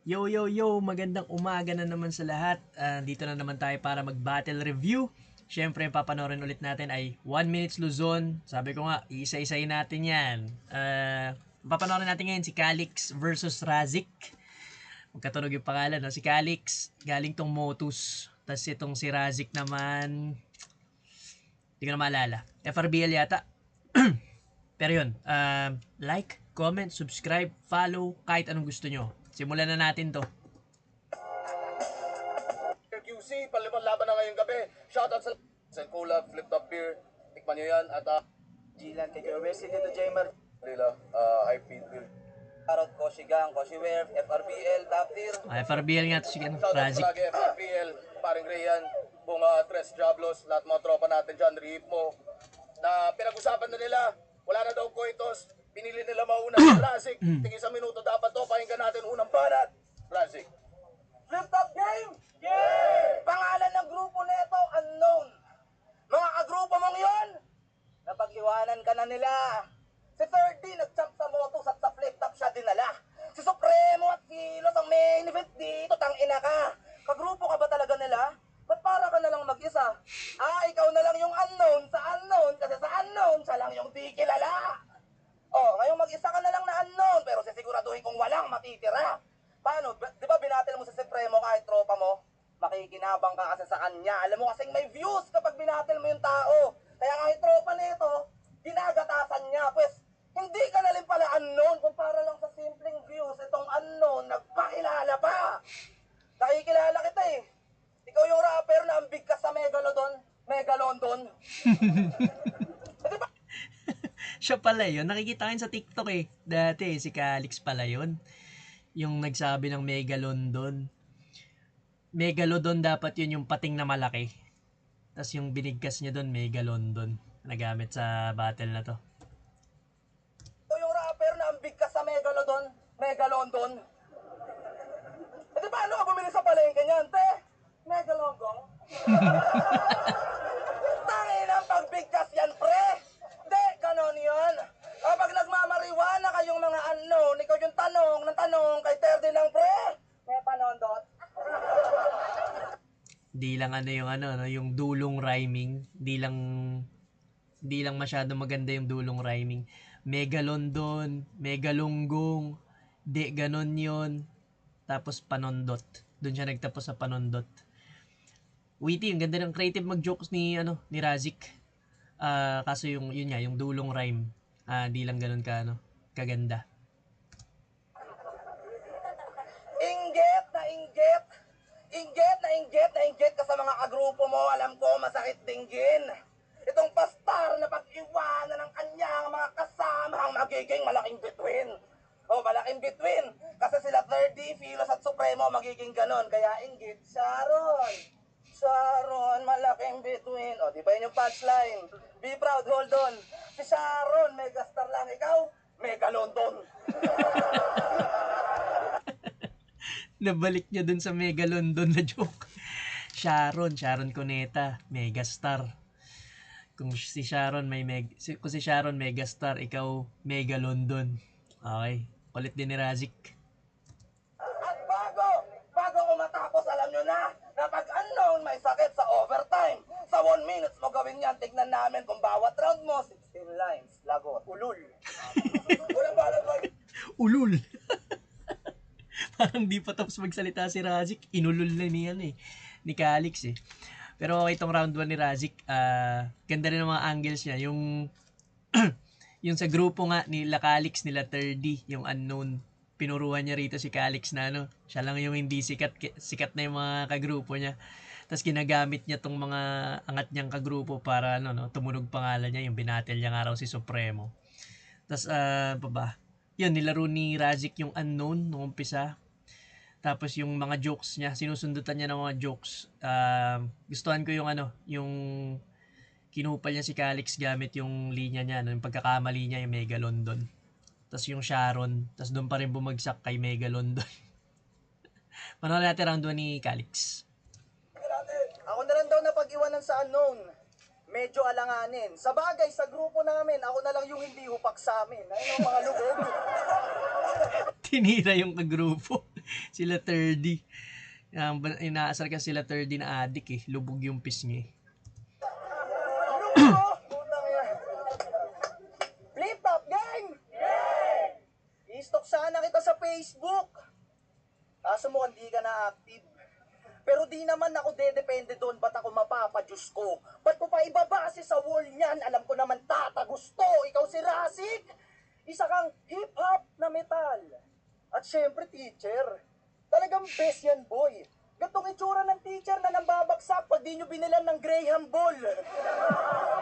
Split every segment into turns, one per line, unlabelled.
Yo, yo, yo! Magandang umaga na naman sa lahat. Dito na naman tayo para mag-battle review. Siyempre, yung papanorin ulit natin ay 1 Minutes Luzon. Sabi ko nga, isa-isayin natin yan. Papanorin natin ngayon si Calix versus Razik. Magkatunog yung pangalan, no? Si Calix, galing tong Motus. Tapos itong si Razik naman, hindi ko na maalala. FRBL yata. Pero yun, like, comment, subscribe, follow, kahit anong gusto nyo. Simulan na natin to.
QC, palimang laban na ngayong gabi. Shoutout sa Cola, Flip Top Beer. Tikman nyo yan. At
Gilan kay University dito Jamer.
Lila, High Feed Beer.
Parot ko Sigang, Koshiwer, FRBL, Top Tier.
FRBL nga to si
Shoutout
Razik.
palagi FRPL, paring Rayan, Bunga, Tres Diablos, lahat mga tropa natin dyan, Rip mo. Na pinag-usapan na nila, wala na daw koitos. Pinili nila mauna si Razik. Tingin sa minuto dapat to, pakinggan natin unang banat. Razik.
Flip Top Game! Yeah! Pangalan ng grupo nito, unknown. Mga kagrupo mong yon, napag-iwanan ka na nila. Si 30 nag-jump sa motos at sa flip top siya dinala. Si Supremo at Kilos ang main event dito, tangina ka. Kagrupo ka ba talaga nila? Ba't para ka na lang mag-isa? Ikaw na lang yung unknown sa unknown kasi sa unknown siya lang yung di kilala. Ngayon mag-isa ka na lang na unknown pero sisiguraduhin kong walang matitira. Paano? Di ba binatil mo sa Supremo kahit tropa mo? Makikinabang ka kasi sa kanya. Alam mo kasing may views kapag binatil mo yung tao. Kaya kahit tropa nito, ginagatasan niya. Pues, hindi ka na rin pala unknown kung para lang sa simpleng views. Itong unknown, nagpakilala pa. Nakikilala kita eh. Ikaw yung rapper na ambig ka sa Megalodon.
Siya pala yun. Nakikita ko sa TikTok eh. Dati si Calix pala yun. Yung nagsabi ng Megalodon. Megalodon dapat yun yung pating na malaki. Tapos yung binigkas niya doon, Megalodon. Nagamit sa battle na to.
Ikaw yung rapper na ambig ka sa Megalodon. Di paano ka bumili sa palengke niyan, te? Megalodon? Tangin ang pagbigkas yan, pre! Di, ganon yun. Kapag nagmamariwana kayong mga unknown, ikaw yung tanong ng tanong kay Terdi ng pre. May panondot.
Di lang yung dulong rhyming. Di lang masyado maganda yung dulong rhyming. Megalodon, megalunggong, di ganon yun. Tapos panondot. Doon siya nagtapos sa panondot. Witty, yung ganda ng creative mag-jokes ni Razik. Kaso yun nga, yung dulong rhyme. Di lang ganun kaganda.
Inggit na inggit. Inggit ka sa mga kagrupo mo. Alam ko, masakit dinggin. Itong pastar na pag-iwanan ng kanyang mga kasama ang magiging malaking bituin. Malaking bituin. Kasi sila 30, Philos at Supremo magiging ganon. Kaya inggit, Sharon, malaking bituin. Di ba yun yung punchline? Be proud, hold on. Si Sharon, megastar lang. Ikaw, Megalodon.
Nabalik niya dun sa Megalodon na joke. Sharon Cuneta, megastar. Kung si Sharon megastar, ikaw Megalodon. Okay, kulit din ni Razik.
At bago ko matapos, alam nyo na pag unknown may sakit sa overtime. Sa 1 minutes mo gawin yan, tignan namin kung bawat round mo, 16 lines, lagot, ulul.
Ulul. Parang di pa tapos magsalita si Razik, inulul na ni Calix eh. Pero okay, itong round 1 ni Razik, ganda rin ng mga angles niya. Yung yung sa grupo nga nila Calix, nila 30, yung unknown, pinuruan niya rito si Calix na siya lang yung hindi sikat na yung mga kagrupo niya. Tapos ginagamit niya tong mga angat niyang kagrupo para tumunog pangalan niya, yung binatel niya nga raw si Supremo. Tapos yun, nilaro ni Razik yung unknown nung umpisa. Tapos yung mga jokes niya, sinusundutan niya ng mga jokes. Gustuhan ko yung kinupal niya si Calix gamit yung linya niya, yung pagkakamali niya yung Megalodon. Tapos yung Sharon, tapos doon pa rin bumagsak kay Megalodon. Panoorin natin round 1 ni Calix.
Ako na lang daw na pag-iwanan sa unknown. medyo alanganin. Sa bagay, sa grupo namin, ako na lang yung hindi hupak sa amin. Ayun ang mga lubog.
Tinira yung kagrupo. Sila 30. Inaasar ka sila 30 na adik eh. Lubog yung pisngi.
Lubog! Putang yan. Flip top gang! I-stalk sana kita sa Facebook. Kaso mo hindi ka na active. Pero di naman ako dedepende doon, ba't ako mapapadyos ko? Ba't ko pa ibabase sa wall niyan? Alam ko naman tatagusto. Ikaw si Rasik. Isa kang hip-hop na metal. At syempre teacher. Talagang best yan boy. Gatong itsura ng teacher na nambabagsak pag di nyo binilan ng Graham Ball.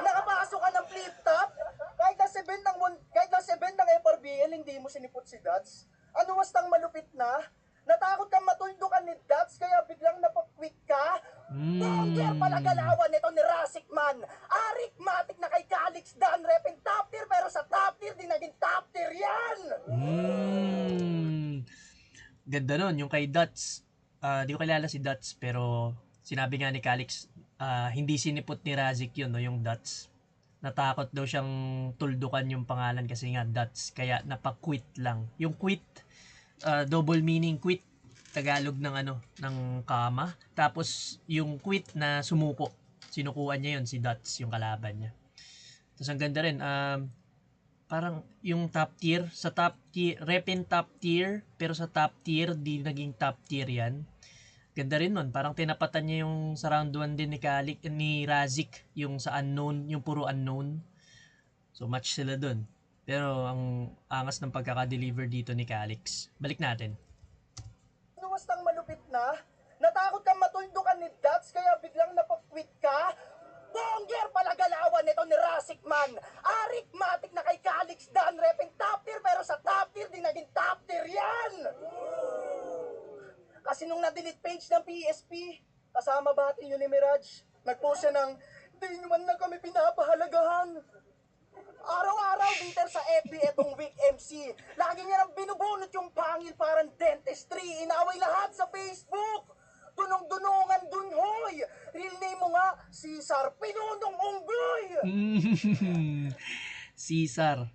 Nakapasok ka ng flip-top. Kahit nasa event ng FRBL, hindi mo sinipot si Dats. Ano was tang malupit na? Natakot kang matuldukan ni Dats kaya biglang napakwik ka? Bonger pala galawan nito ni Rasik man. Arik matik na kay Calix Dan reping top tier pero sa top tier di naging top tier yan.
Ganda nun, yung kay Dots. Di ko kilala si Dots pero sinabi nga ni Calix, hindi sinipot ni Razik yun, no, yung Dots. Natakot daw siyang tuldukan yung pangalan kasi nga Dots, kaya napakwit lang. Yung quit, double meaning quit, Tagalog ng ng kama. Tapos yung quit na sumuko, sinukuan niya yun si Dots, yung kalaban niya. Tapos ang ganda rin, parang yung top tier, sa top tier, repin top tier, pero sa top tier, di naging top tier yan. Ganda rin nun, parang tinapatan niya yung sa round 1 din ni Razik, yung sa unknown, yung puro unknown. So match sila dun. Pero ang angas ng pagkaka-deliver dito ni Calix. Balik natin.
Ano was tang malupit na? Natakot kang matuldukan ni Dats kaya biglang napakwit ka? Bonger pala galawan nito ni Rasik man. Arik matik na kay Calix Dan reping top tier pero sa top tier di naging top tier yan. Kasi nung na-delete page ng PSP, kasama bati yun ni Mirage, nag-post siya ng, di nyo man lang kami pinapahalagahan. Araw-araw bitter sa FB etong week MC. Lagi niya nang binubunot yung pangil parang dentistry. Inaway lahat sa Facebook. Dunong-dunungan dun, hoy! Real name mo nga, Cesar Pinunong Unggoy!
Caesar.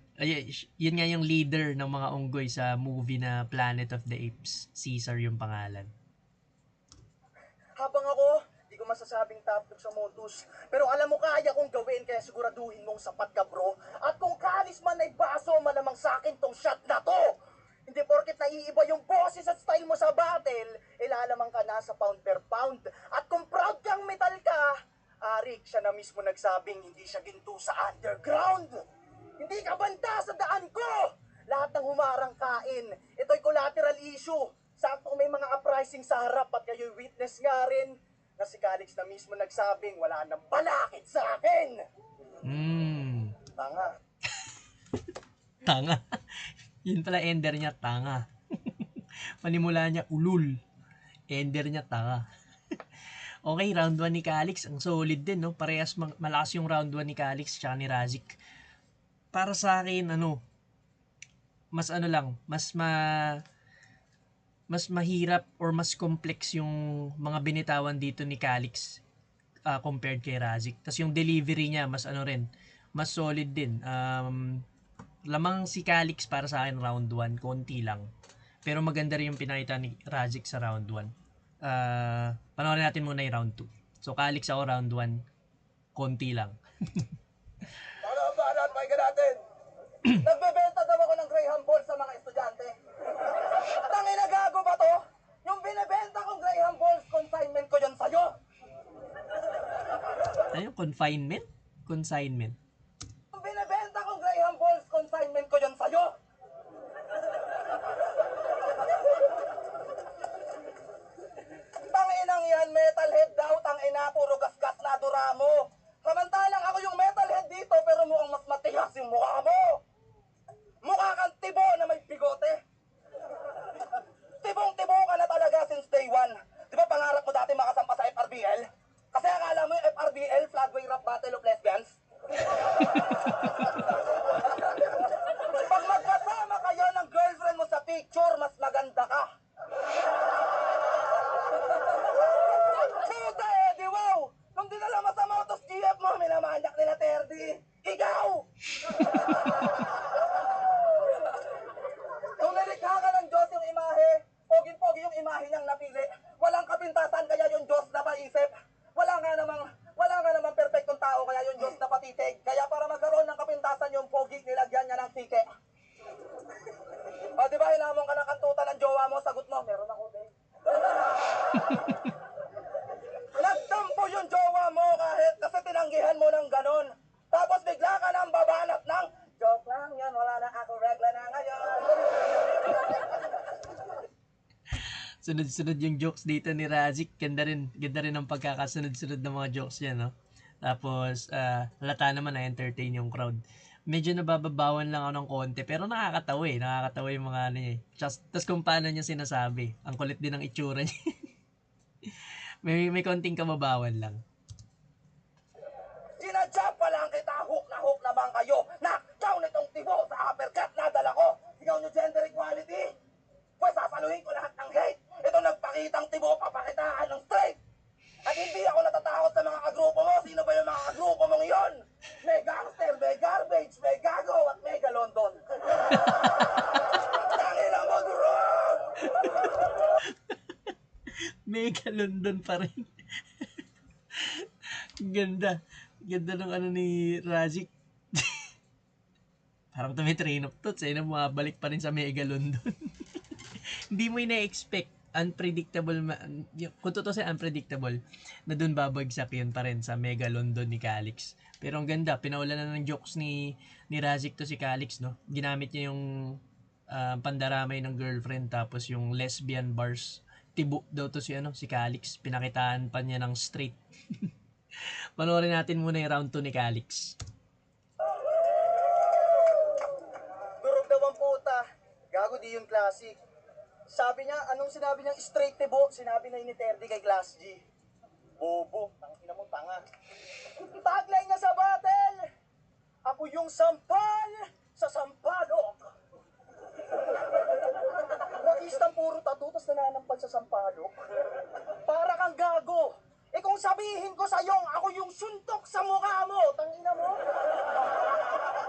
Yun nga yung leader ng mga unggoy sa movie na Planet of the Apes. Caesar yung pangalan.
Habang ako, di ko masasabing top sa modus. Pero alam mo kaya kong gawin kaya siguraduhin mong sapat ka bro. At kung kalis man ay baso, malamang sa akin tong shot na to. Hindi porket naiiba yung boses at style mo sa battle, ilalamang ka na sa pound per pound. At kung proud kang metal ka, Arik, siya na mismo nagsabing hindi siya ginto sa underground. Hindi ka banta sa daan ko! Lahat ng humarang kain. Ito'y collateral issue. Sakto may mga uprising sa harap at kayo'y witness nga rin na si Calix na mismo nagsabing wala nang balakid sa akin. Tanga.
Tanga. Yun pala ender niya, tanga. Panimula niya, ulul. Ender niya, tanga. Okay, round 1 ni Calix. Ang solid din, no? Parehas malakas yung round 1 ni Calix tsaka ni Razik. Para sa akin, mas mahirap or mas complex yung mga binitawan dito ni Calix compared kay Razik. Tapos yung delivery niya, mas mas solid din. Lamang si Calix para sa akin round 1, konti lang. Pero maganda rin yung pinakita ni Razik sa round 1. Panoorin natin muna yung round 2. So Calix ako round 1, konti lang.
Ano ba natin, pakinggan natin?
Nagbebenta daw ako ng Graham Ball sa mga estudyante. Tangina gago ba to? Yung binebenta kong Graham Balls, consignment ko yan sa'yo.
Ano yung confinement? Consignment.
Yung binebenta kong Graham Balls, consignment ko yan sa'yo. Tanginang yan, metalhead daw, tangina, puro gasgas na duramo. Samantalang ako yung metalhead dito, pero mukhang mas matigas yung mukha mo. Mukha kang tibo na may bigote. Tibong-tibo ka na talaga since day one. Di ba pangarap mo dati makasampa sa FRBL? Kasi akala mo yung FRBL, Flagway Rap Battle of Lesbians?
Sunod-sunod yung jokes dito ni Razik. Ganda rin ang pagkakasunod-sunod ng mga jokes niya, no? Tapos, halata naman na-entertain yung crowd. Medyo nabababawan lang ako ng konti, pero nakakatawa eh. Nakakatawa yung mga ano niya eh. Tapos kung paano niya sinasabi. Ang kulit din ng itsura niya. may konting kababawan lang.
Sinadya pa lang kita, hook naman kayo. Naktaw nitong tibo sa uppercut na dala ko. Ikaw nyo gender equality. Pues sasaluhin ko lahat ng hate. Ito nagpakitang tibo, papakitaan ng straight. At hindi ako natatakot sa mga kagrupo mo. Sino ba yung mga kagrupo mong yon? May gangster, may garbage, may gago, at mega London. Tangina mo, durog!
Mega London pa rin. Ganda. Ganda ng ano ni Razik. Parang tumitrain of thoughts eh, na bumabalik pa rin sa Mega London. Hindi mo ina-expect, unpredictable, kung totoo siya unpredictable, na dun babagsak yun pa rin sa Mega London ni Calix. Pero ang ganda, pinaulan na ng jokes ni Razik to si Calix, no? Ginamit niya yung pandaramay ng girlfriend, tapos yung lesbian bars. Tibo daw to si Calix. Pinakitaan pa niya ng straight. Panoorin natin muna yung round 2 ni Calix.
Durog daw ang puta. Gago di yung classic. Sabi niya, anong sinabi niyang straight tibo? Sinabi na ni Terdy kay Class G. Bobo, tangina mo tanga. Tagline niya sa battle, ako yung sampal sa sampalok. Rakistang puro tattoo, tas nananampal sa sampalok. Para kang gago. Eh kung sabihin ko sa'yo, ako yung suntok sa mukha mo, tangina mo.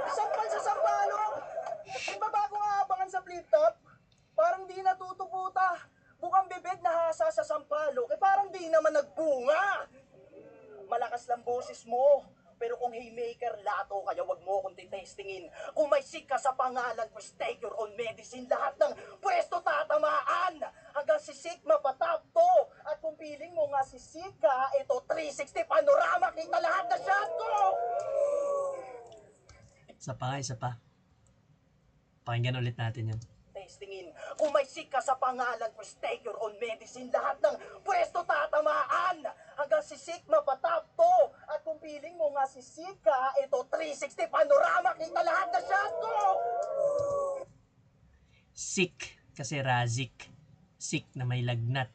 Sampal sa sampalok. Di ba bago nga abangan sa flip top? Parang di natutuputa. Bukang bibig na hasa sa sampalok. Eh parang di naman nagbunga. Malakas lang boses mo. Pero kung haymaker, lato kaya wag mo akong titestingin. Kung may sick ka sa pangalan, pues take your own medicine. Lahat ng pwesto tatamaan. Hanggang si Sick mapatap to. At kung piling mo nga si Sika, ito 360 panorama. Kita lahat na shot ko.
Isa pa. Pakinggan ulit natin yun.
Testingin. Kung may sick ka sa pangalan, pues take your own medicine. Lahat ng pwesto tatamaan. Hanggang si Sick mapatap to. At kung piling mo nga si Sika, ito 360 panorama. Kita lahat na shot ko.
Sick kasi Razik. Sick na may lagnat.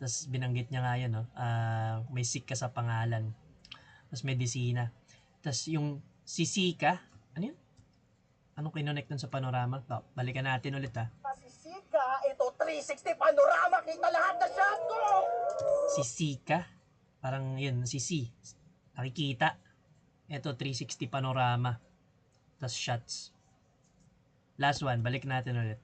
Tapos binanggit niya nga yun, no? May sick ka sa pangalan. Tapos medisina. Tapos yung si Sika, ano yun? Anong kinonect nun sa panorama? Balikan natin ulit ha.
Si Sika, ito 360 panorama. Kita lahat na shot ko.
Si Sika, parang yun, si C. Nakikita. Ito 360 panorama. Tapos shots. Last one, balik natin ulit.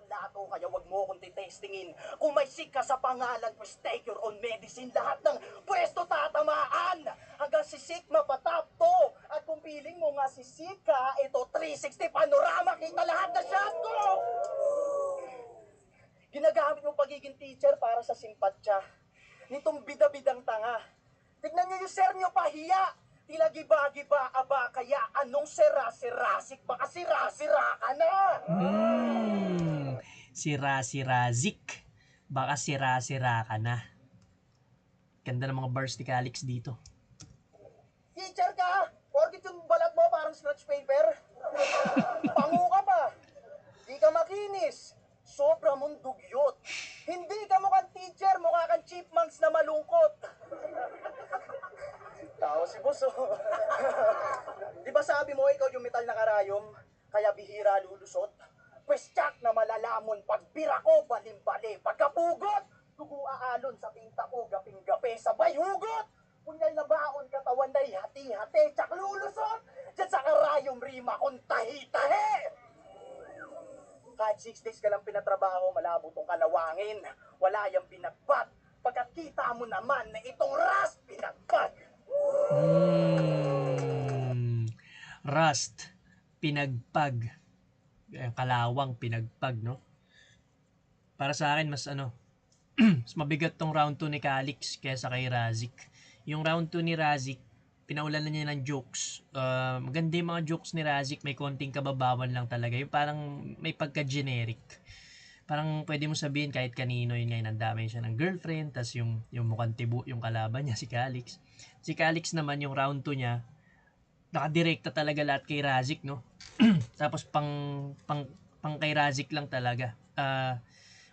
Lato kaya wag mo akong titestingin. Kung may sick ka sa pangalan, pues take your own medicine. Lahat ng pwesto tatamaan. Hanggang si Sick mapatap to. At kung piling mo nga si Sika, ito 360 panorama. Kita lahat na shot ko. Ginagamit mo pagiging teacher para sa simpatya. Nitong bida-bidang tanga. Tignan niyo yung sir niyo pahiya. Tila giba-giba, aba kaya anong sira-sirasik? Baka sira-sira ka na.
Sira-sirazik. Baka sira-sira ka na. Ganda ng mga bars ni Calix dito.
Teacher ka? Porkit yung balat mo parang stretch paper? Pangu ka pa. Di ka makinis. Sobra mong dugyot. Hindi ka mukhang teacher, mukha kang chipmunks na malungkot. Tao si boss, oh. Di ba sabi mo ikaw yung metal na karayom, kaya bihira lulusot? Pwes tsak na malalamon pag bira ko, balim-bali, pagkapugot, dugo aalon sa pinta ko, gaping-gape, sabay hugot. Punyal na baon, katawan na'y hati-hati, tsak lulusot, dyan sa karayom rima kong tahi-tahi. Kahit 6 days ka lang pinatrabaho, malabo tong kalawangin. Wala yung binagbat. Pagkat kita mo naman na itong Rust pinagpag.
Rust, pinagpag. Kalawang, pinagpag, no? Para sa akin, mas mas mabigat tong round 2 ni Calix kaysa kay Razik. Yung round 2 ni Razik, pinaulan na niya ng jokes. Maganda yung mga jokes ni Razik, may konting kababawan lang talaga. Yung parang may pagka-generic. parang pwede mo sabihin kahit kanino yun ngayon, ang dami siya ng girlfriend, tas yung mukhang tibu yung kalaban niya, si Calix. Si Calix naman, yung round 2 niya, nakadirekta talaga lahat kay Razik, no? Tapos pang kay Razik lang talaga.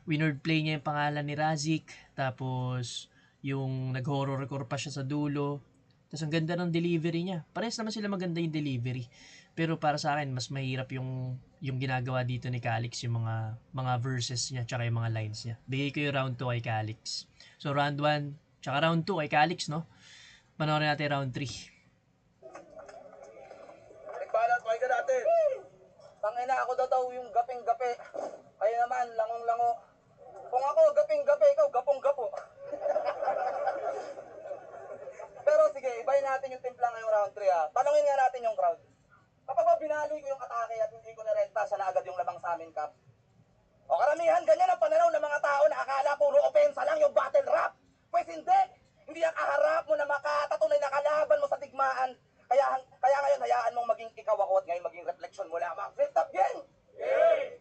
Winord play niya yung pangalan ni Razik, tapos yung nag-horror pa siya sa dulo. Tapos ang ganda ng delivery niya. Parehas naman sila maganda yung delivery. Pero para sa akin, mas mahirap yung ginagawa dito ni Calix, yung mga verses niya, tsaka yung mga lines niya. Bigay ko yung round 2 kay Calix. So round 1, tsaka round 2 kay Calix, no? Panoorin natin round 3.
Nagbalat, pakinggan natin.
Tangina, ako daw yung gaping-gapi. Kayo naman, langong-lango. Kung ako gaping-gapi, ikaw gapong-gapo. Pero sige, ibayin natin yung timpla ngayong round 3 ha. Tanungin nga natin yung crowd. Kapag ba binali ko yung atake at hindi ko narenta siya na agad yung labang sa amin, Kap? O karamihan, ganyan ang pananaw ng mga tao na akala puro opensa lang yung battle rap. Pues hindi. Hindi ang kaharap mo na makatatunay na kalaban mo sa digmaan. Kaya ngayon, hayaan mong maging ikaw ako at ngayon maging reflection mo lamang. Flip top gang!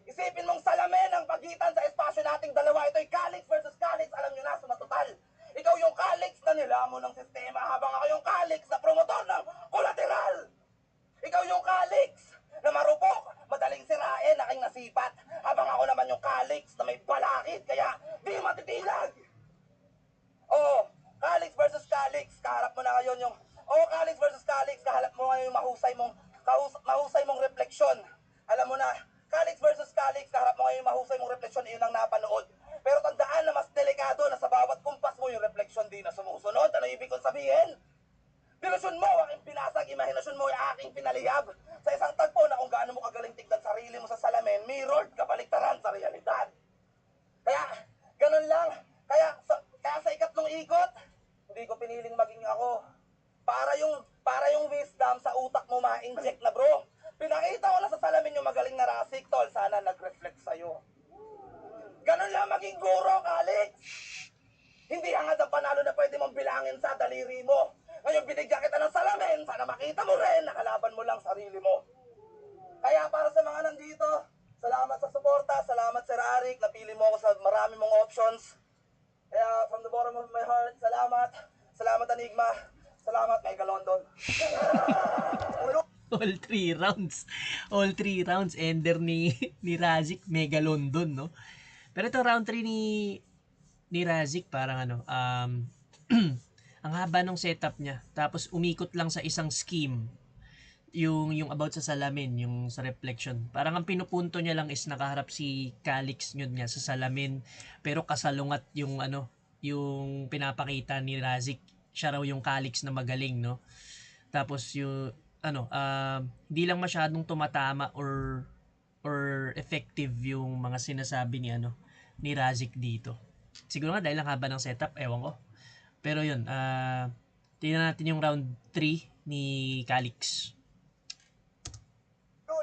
Isipin mong salamin ang pagitan sa espasyo nating dalawa. Ito'y Calix versus Calix. Alam nyo na, sumatotal. Ikaw yung Calix na nilamon ng sistema habang ako yung Calix na promotor ng collateral. Ikaw yung Calix na marupok, madaling sirain, aking nasipat. Habang ako naman yung Calix na may balakid, kaya di matitilag. Oh, Calix versus Calix, kaharap mo na ngayon yung... Oh, Calix versus Calix, kaharap mo ngayon yung mahusay mong refleksyon. Alam mo na, Calix versus Calix, kaharap mo ngayon yung mahusay mong refleksyon, iyon ang napanood. Pero tandaan na mas delikado na sa bawat kumpas mo yung refleksyon di na sumusunod. Ano ibig kong sabihin? Dilusyon mo, aking pinasag, imahinasyon mo, aking pinalihab. Sa isang tagpo na kung gaano mo kagaling tignan sarili mo sa salamin, mirrored kabaliktaran sa realidad. Kaya, ganun lang. Kaya sa ikatlong ikot, hindi ko piniling maging ako. Para yung wisdom sa utak mo ma-inject na bro. Pinakita ko na sa salamin yung magaling na Razik, tol. Sana nag-reflect sa'yo. Ganun lang maging guro, Calix. Hindi hangad ang panalo na pwede mong bilangin sa daliri mo. Ngayon binigyan kita ng salamin, sana makita mo rin, nakalaban mo lang sarili mo. Kaya para sa mga nandito, salamat sa suporta, salamat Sir Arik, napili mo ako sa marami mong options. Kaya from the bottom of my heart, salamat. Salamat Enigma, salamat Mega London.
All 3 rounds. All 3 rounds ender ni Razik, Mega London, no? Pero ito round 3 ni Razik, parang ang haba ng setup niya. Tapos umikot lang sa isang scheme. Yung about sa salamin, yung sa reflection. Parang ang pinupunto niya lang is nakaharap si Calix yun niya sa salamin, pero kasalungat yung yung pinapakita ni Razik. Siya raw yung Calix na magaling, no? Tapos yung hindi lang masyadong tumatama or effective yung mga sinasabi ni Razik dito. Siguro nga dahil ang haba ng setup, ewan ko. Pero yun, tingnan natin yung round 3 ni Calix.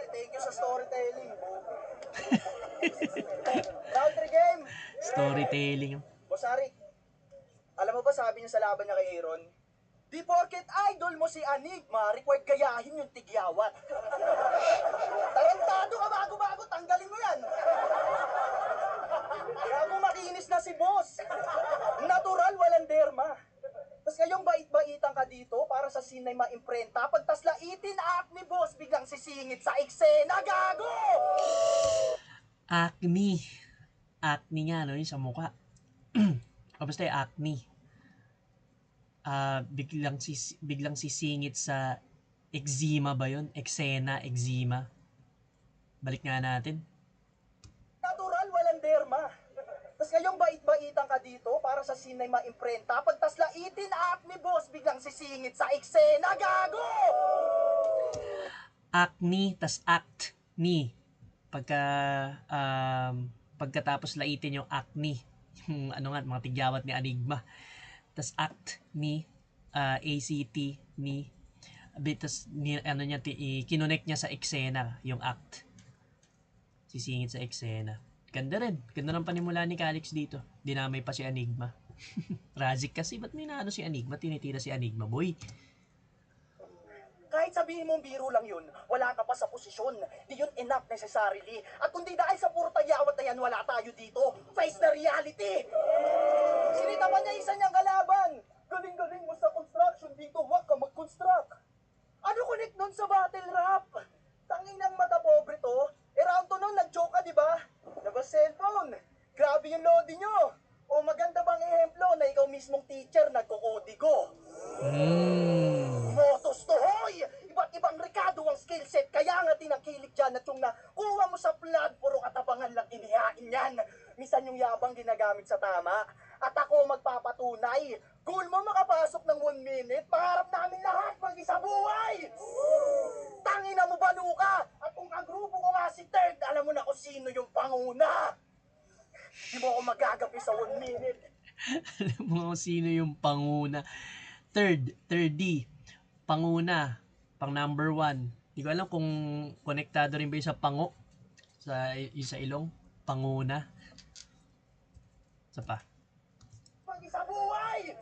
Thank you sa storytelling. Round 3 game.
Storytelling.
Boss Arik, alam mo ba sabi niya sa laban niya kay Aaron? Di porket idol mo si Enigma, required gayahin yung tigyawat. Tarantado ka bago-bago, tanggalin mo yan. Gago makinis na si boss. Natural, walang derma. Tapos ngayong bait-baitan ka dito para sa scene na maimprenta. Pagtaslaitin ni boss, biglang sisingit sa eksena. Gago!
Acne. Acne nga, no? Yung sa mukha. O basta yung acne. Biglang sisingit sa eczema ba yun? Eczema. Balik nga natin.
Natural, walang derma. Tapos ngayong bait-baitan ka dito para sa scene na maimprenta. Pagtaslaitin ni boss, biglang sisingit sa eksena. Gago!
Acne, tas act ni. Pagkatapos laitin yung acne. Yung mga tigyawat ni Enigma. Tas act ni, ACT ni. Tas kinonect niya sa eksena, yung act. Sisingit sa eksena. Ganda rin. Ganda ng panimula ni Calix dito. Dinamay pa si Enigma. Razik kasi, ba't may naano si Enigma? Tinitira si Enigma, boy.
Kahit sabihin mong biro lang yun, wala ka pa sa posisyon. Di yun enough necessarily. At kundi dahil sa puro tagyawat na yan, wala tayo tayo dito. Face the reality. Sinita pa niya isa niyang kalaban. Galing-galing mo sa construction dito, wag ka mag-construct. Ano connect nun sa battle rap? Tangin ng mata pobre to. Round to nun, nag-joke ka, di ba? Labas cellphone. Grabe yung loading nyo. O maganda bang ehemplo na ikaw mismong teacher nagkukodigo? Motos to, hoy! Iba't ibang rekado ang skill set. Kaya nga tinakilig dyan at yung nakuha mo sa flood, puro katapangan lang inihain yan. Minsan yung yabang ginagamit sa tama. At ako magpapatunay. Goal mo makapasok ng 1 minute, pangarap namin lahat mag-isa buhay! Tangina mo ba ka? At kung ang grupo ko nga si Third, alam mo na kung sino yung panguna. Di mo ako magagapi sa 1 minute.
Alam mo kung sino yung panguna. Third D. Panguna. Pang number 1. Di ko alam kung konektado rin ba yung sa pango. Sa ilong. Panguna. Isa pa.
Mag-isa buhay!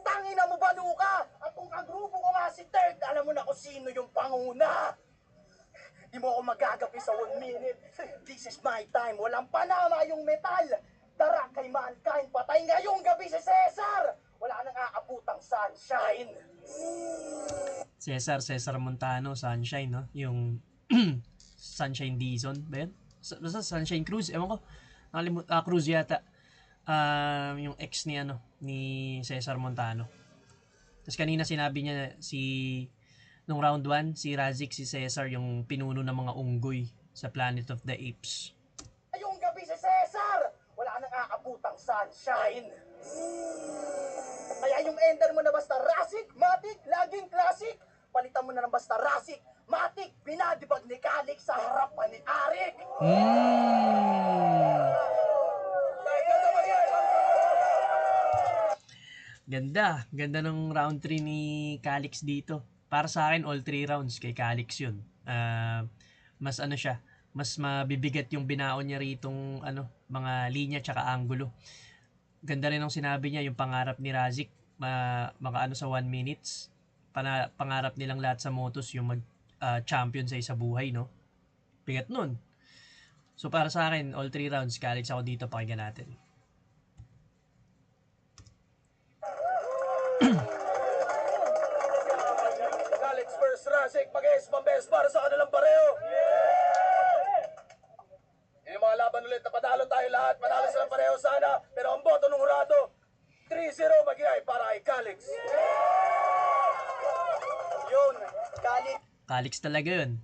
Tangina mo ba ka? At kung ang grupo ko nga si Third, alam mo na kung sino yung panguna. Di mo ako magagapi sa 1 minute. This is my time. Walang panama yung metal. Tara kay mankind. Patay ngayong gabi si Cesar. Wala nang aabutang sunshine.
Cesar Montano, Sunshine, no? Yung Sunshine Dizon ba yun? Basta Sunshine Cruz, ewan ko. Cruz yata. Yung ex ni Cesar Montano. Tapos kanina sinabi niya nung round 1, si Razik, si Cesar, yung pinuno ng mga unggoy sa Planet of the Apes.
Ngayong gabi si Cesar. Wala nang aabutang sunshine. Kaya yung ender mo na basta Razik, Matic, laging classic. Palitan mo na ng basta Razik, Matic, binadibag ni Calix sa harapan ni Arik.
Ganda ng round 3 ni Calix dito. Para sa akin, all 3 rounds kay Calix yun. Mas mas mabibigat yung binaon niya ritong mga linya tsaka angulo. Ganda rin ang sinabi niya, yung pangarap ni Razik, sa 1 minutes. Pangarap nilang lahat sa motos yung mag-champion sa isa buhay, no? Bigat nun. So para sa akin, all 3 rounds, Calix ako dito, pakinggan natin.
Calix first Razik, mag-ace pambes para sa kanilang pareho. Yung mga laban ulit na padalo tayo lahat. Panalo silang pareho sana. Pero ang boto ng hurado, 3-0 mag-iay para kay Calix.
Yun, Calix.
Calix talaga yun.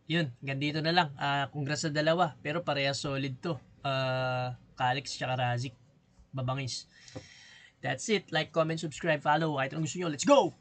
Yun, gandito na lang. Congrats sa dalawa. Pero parehas solid to. Calix tsaka Razik. Babangis. That's it. Like, comment, subscribe, follow. Kahit anong gusto nyo. Let's go!